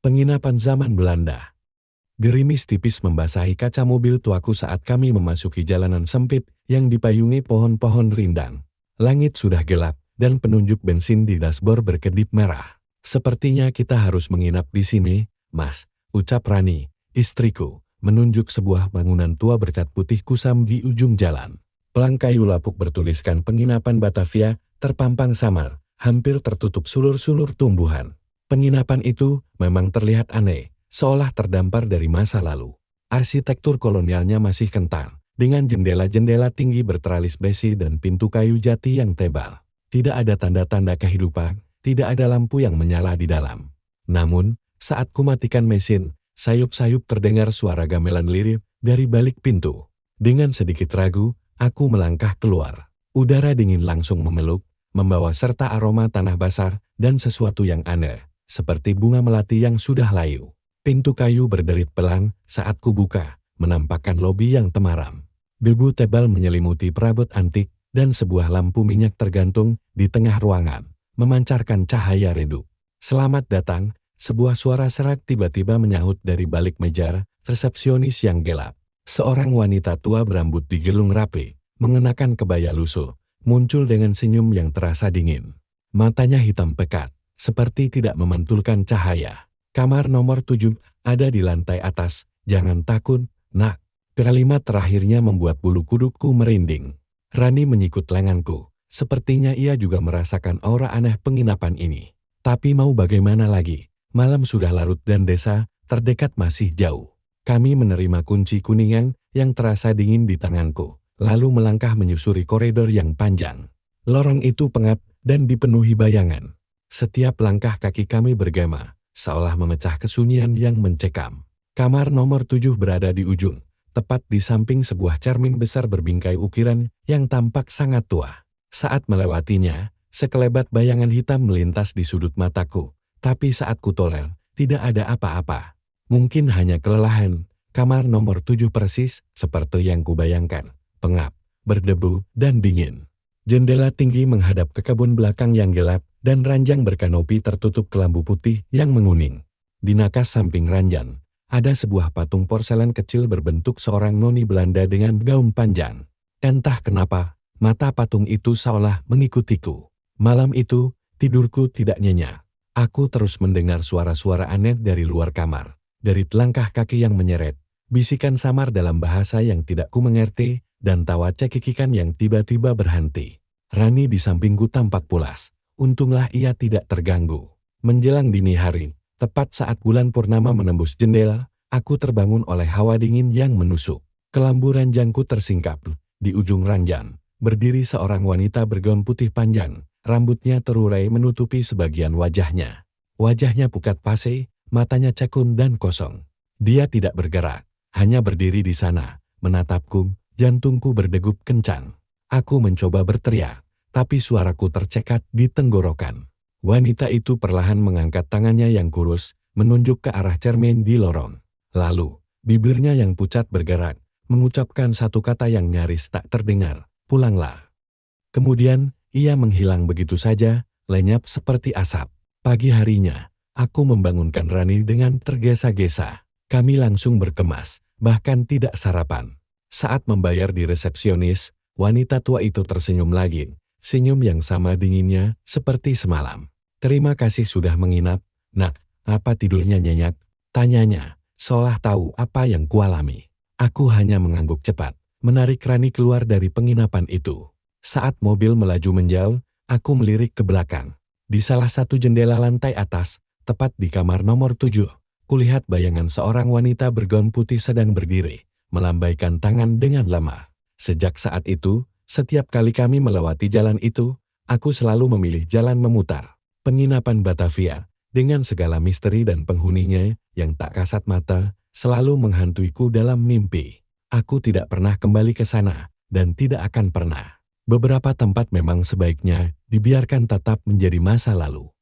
Penginapan zaman Belanda. Gerimis tipis membasahi kaca mobil tuaku saat kami memasuki jalanan sempit yang dipayungi pohon-pohon rindang. Langit sudah gelap, dan penunjuk bensin di dashboard berkedip merah. "Sepertinya kita harus menginap di sini, Mas," ucap Rani, istriku, menunjuk sebuah bangunan tua bercat putih kusam di ujung jalan. Pelang kayu lapuk bertuliskan Penginapan Batavia terpampang samar, hampir tertutup sulur-sulur tumbuhan. Penginapan itu memang terlihat aneh, seolah terdampar dari masa lalu. Arsitektur kolonialnya masih kental, dengan jendela-jendela tinggi berteralis besi dan pintu kayu jati yang tebal. Tidak ada tanda-tanda kehidupan, tidak ada lampu yang menyala di dalam. Namun, saat kumatikan mesin, sayup-sayup terdengar suara gamelan lirih dari balik pintu. Dengan sedikit ragu, aku melangkah keluar. Udara dingin langsung memeluk, membawa serta aroma tanah basah dan sesuatu yang aneh, seperti bunga melati yang sudah layu. Pintu kayu berderit pelan saat kubuka, menampakkan lobi yang temaram. Debu tebal menyelimuti perabot antik, dan sebuah lampu minyak tergantung di tengah ruangan, memancarkan cahaya redup. "Selamat datang," sebuah suara serak tiba-tiba menyahut dari balik meja resepsionis yang gelap. Seorang wanita tua berambut digelung rapi, mengenakan kebaya lusuh, muncul dengan senyum yang terasa dingin. Matanya hitam pekat, seperti tidak memantulkan cahaya. "Kamar nomor 7 ada di lantai atas, jangan takut, Nak." Kalimat terakhirnya membuat bulu kudukku merinding. Rani menyikut lenganku, sepertinya ia juga merasakan aura aneh penginapan ini. Tapi mau bagaimana lagi, malam sudah larut dan desa terdekat masih jauh. Kami menerima kunci kuningan yang terasa dingin di tanganku, lalu melangkah menyusuri koridor yang panjang. Lorong itu pengap dan dipenuhi bayangan. Setiap langkah kaki kami bergema, seolah memecah kesunyian yang mencekam. Kamar nomor 7 berada di ujung, tepat di samping sebuah cermin besar berbingkai ukiran yang tampak sangat tua. Saat melewatinya, sekelebat bayangan hitam melintas di sudut mataku, tapi saat kutoler, tidak ada apa-apa. Mungkin hanya kelelahan. Kamar nomor 7 persis seperti yang kubayangkan, pengap, berdebu, dan dingin. Jendela tinggi menghadap ke kebun belakang yang gelap, dan ranjang berkanopi tertutup kelambu putih yang menguning. Di nakas samping ranjang, ada sebuah patung porselen kecil berbentuk seorang noni Belanda dengan gaun panjang. Entah kenapa, mata patung itu seolah mengikutiku. Malam itu, tidurku tidak nyenyak. Aku terus mendengar suara-suara aneh dari luar kamar. Dari langkah kaki yang menyeret, bisikan samar dalam bahasa yang tidak kumengerti, dan tawa cekikikan yang tiba-tiba berhenti. Rani di sampingku tampak pulas. Untunglah ia tidak terganggu. Menjelang dini hari, tepat saat bulan purnama menembus jendela, aku terbangun oleh hawa dingin yang menusuk. Kelambu ranjangku tersingkap. Di ujung ranjang, berdiri seorang wanita bergaun putih panjang, rambutnya terurai menutupi sebagian wajahnya. Wajahnya pucat pase, matanya cekung dan kosong. Dia tidak bergerak, hanya berdiri di sana, menatapku, jantungku berdegup kencang. Aku mencoba berteriak, tapi suaraku tercekat di tenggorokan. Wanita itu perlahan mengangkat tangannya yang kurus, menunjuk ke arah cermin di lorong. Lalu, bibirnya yang pucat bergerak, mengucapkan satu kata yang nyaris tak terdengar, "Pulanglah." Kemudian, ia menghilang begitu saja, lenyap seperti asap. Pagi harinya, aku membangunkan Rani dengan tergesa-gesa. Kami langsung berkemas, bahkan tidak sarapan. Saat membayar di resepsionis, wanita tua itu tersenyum lagi. Senyum yang sama dinginnya seperti semalam. "Terima kasih sudah menginap, Nak. Apa tidurnya nyenyak?" tanyanya, seolah tahu apa yang kualami. Aku hanya mengangguk cepat, menarik Rani keluar dari penginapan itu. Saat mobil melaju menjauh, aku melirik ke belakang. Di salah satu jendela lantai atas, tepat di kamar nomor 7, kulihat bayangan seorang wanita bergaun putih sedang berdiri, melambaikan tangan dengan lemah. Sejak saat itu, setiap kali kami melewati jalan itu, aku selalu memilih jalan memutar. Penginapan Batavia, dengan segala misteri dan penghuninya yang tak kasat mata, selalu menghantuiku dalam mimpi. Aku tidak pernah kembali ke sana, dan tidak akan pernah. Beberapa tempat memang sebaiknya dibiarkan tetap menjadi masa lalu.